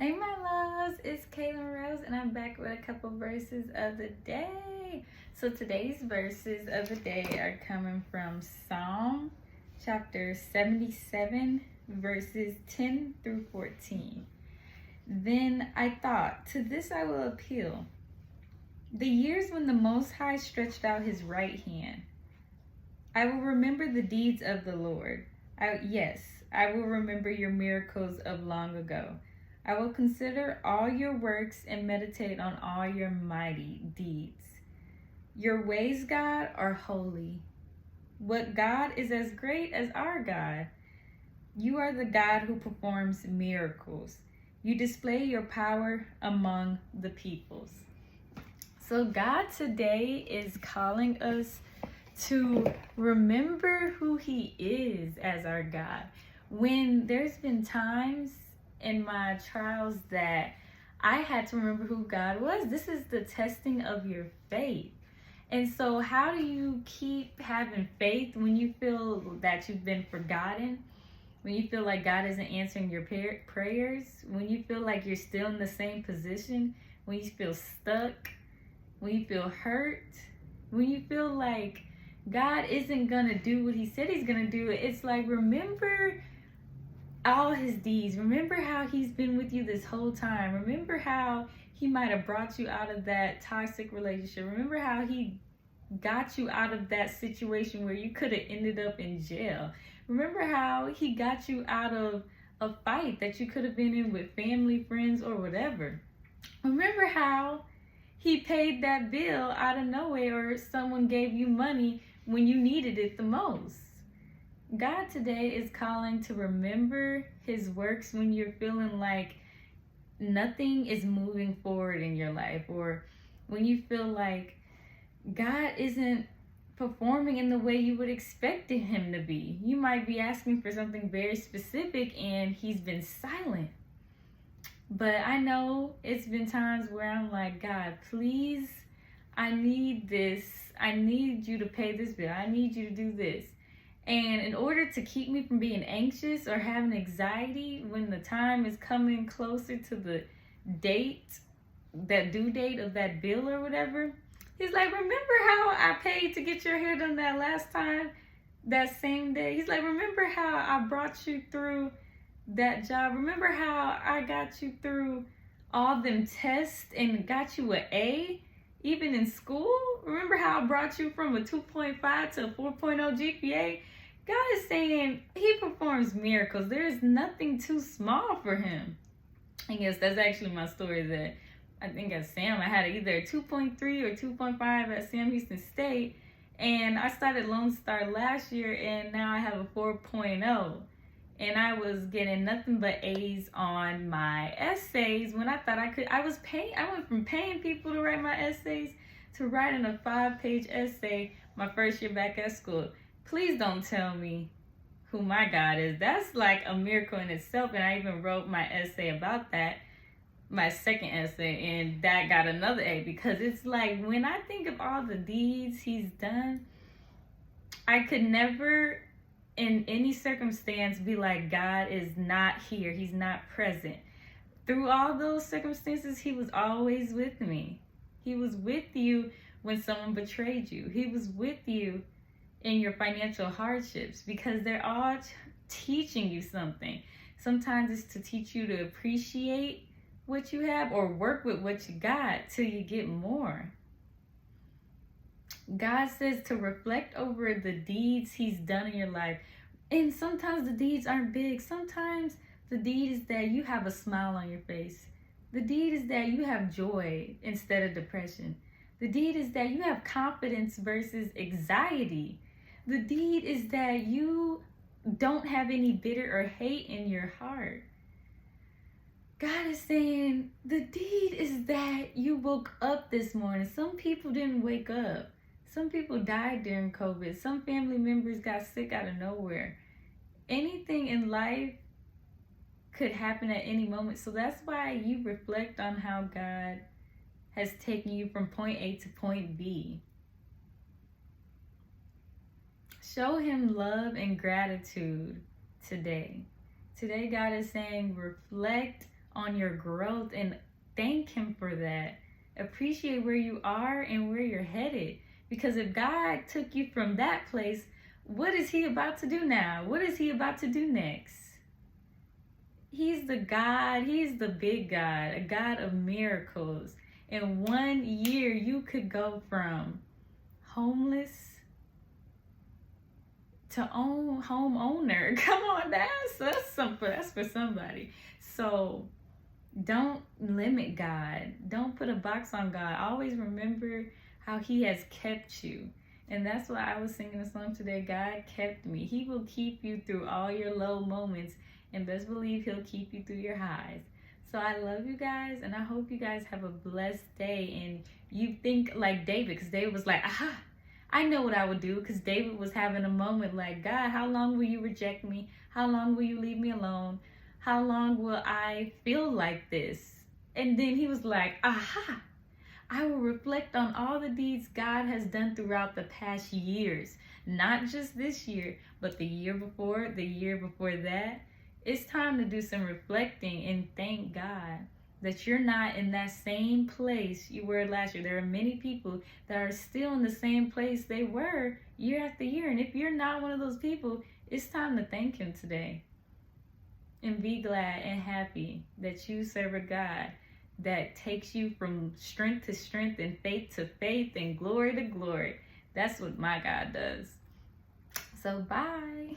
Hey, my loves, it's Kaylin Rose, and I'm back with a couple verses of the day. So, today's verses of the day are coming from Psalm chapter 77, verses 10 through 14. Then I thought, to this I will appeal. The years when the Most High stretched out his right hand. I will remember the deeds of the Lord. I will remember your miracles of long ago. I will consider all your works and meditate on all your mighty deeds. Your ways, God, are holy. What God is as great as our God? You are the God who performs miracles. You display your power among the peoples. So God today is calling us to remember who he is as our God. When there's been times in my trials that I had to remember who God was, this is the testing of your faith. And so how do you keep having faith when you feel that you've been forgotten? When you feel like God isn't answering your prayers? When you feel like you're still in the same position? When you feel stuck? When you feel hurt? When you feel like God isn't going to do what he said he's going to do? It's like, remember all his deeds. Remember how he's been with you this whole time. Remember how he might have brought you out of that toxic relationship. Remember how he got you out of that situation where you could have ended up in jail. Remember how he got you out of a fight that you could have been in with family, friends, or whatever. Remember how he paid that bill out of nowhere, or someone gave you money when you needed it the most. God today is calling to remember his works when you're feeling like nothing is moving forward in your life, or when you feel like God isn't performing in the way you would expect him to be. You might be asking for something very specific and he's been silent. But I know it's been times where I'm like, God, please, I need this. I need you to pay this bill. I need you to do this. And in order to keep me from being anxious or having anxiety when the time is coming closer to the date, that due date of that bill or whatever, he's like, remember how I paid to get your hair done that last time, that same day? He's like, remember how I brought you through that job? Remember how I got you through all them tests and got you an A, even in school? Remember how I brought you from a 2.5 to a 4.0 GPA? God is saying he performs miracles. There is nothing too small for him. I guess that's actually my story, that I think at Sam I had either a 2.3 or 2.5 at Sam Houston State, and I started Lone Star last year, and now I have a 4.0. And I was getting nothing but A's on my essays when I thought I could. I went from paying people to write my essays to writing a 5-page essay my first year back at school. Please don't tell me who my God is. That's like a miracle in itself. And I even wrote my essay about that, my second essay, and that got another A, because it's like, when I think of all the deeds he's done, I could never in any circumstance be like, God is not here. He's not present. Through all those circumstances, he was always with me. He was with you when someone betrayed you. He was with you in your financial hardships, because they're all teaching you something. Sometimes it's to teach you to appreciate what you have or work with what you got till you get more. God says to reflect over the deeds he's done in your life. And sometimes the deeds aren't big. Sometimes the deed is that you have a smile on your face. The deed is that you have joy instead of depression. The deed is that you have confidence versus anxiety. The deed is that you don't have any bitter or hate in your heart. God is saying the deed is that you woke up this morning. Some people didn't wake up. Some people died during COVID. Some family members got sick out of nowhere. Anything in life could happen at any moment. So that's why you reflect on how God has taken you from point A to point B. Show him love and gratitude today. Today, God is saying, reflect on your growth and thank him for that. Appreciate where you are and where you're headed. Because if God took you from that place, what is he about to do now? What is he about to do next? He's the God, he's the big God, a God of miracles. In 1 year, you could go from homeless to homeowner. Come on, that's for somebody. So don't limit God. Don't put a box on God. Always remember how he has kept you. And that's why I was singing a song today. God kept me. He will keep you through all your low moments, and best believe he'll keep you through your highs. So I love you guys, and I hope you guys have a blessed day. And you think like David, because David was like, aha, I know what I would do, because David was having a moment like, God, how long will you reject me? How long will you leave me alone? How long will I feel like this? And then he was like, aha, I will reflect on all the deeds God has done throughout the past years. Not just this year, but the year before that. It's time to do some reflecting and thank God that you're not in that same place you were last year. There are many people that are still in the same place they were year after year. And if you're not one of those people, it's time to thank him today. And be glad and happy that you serve a God that takes you from strength to strength and faith to faith and glory to glory. That's what my God does. So bye.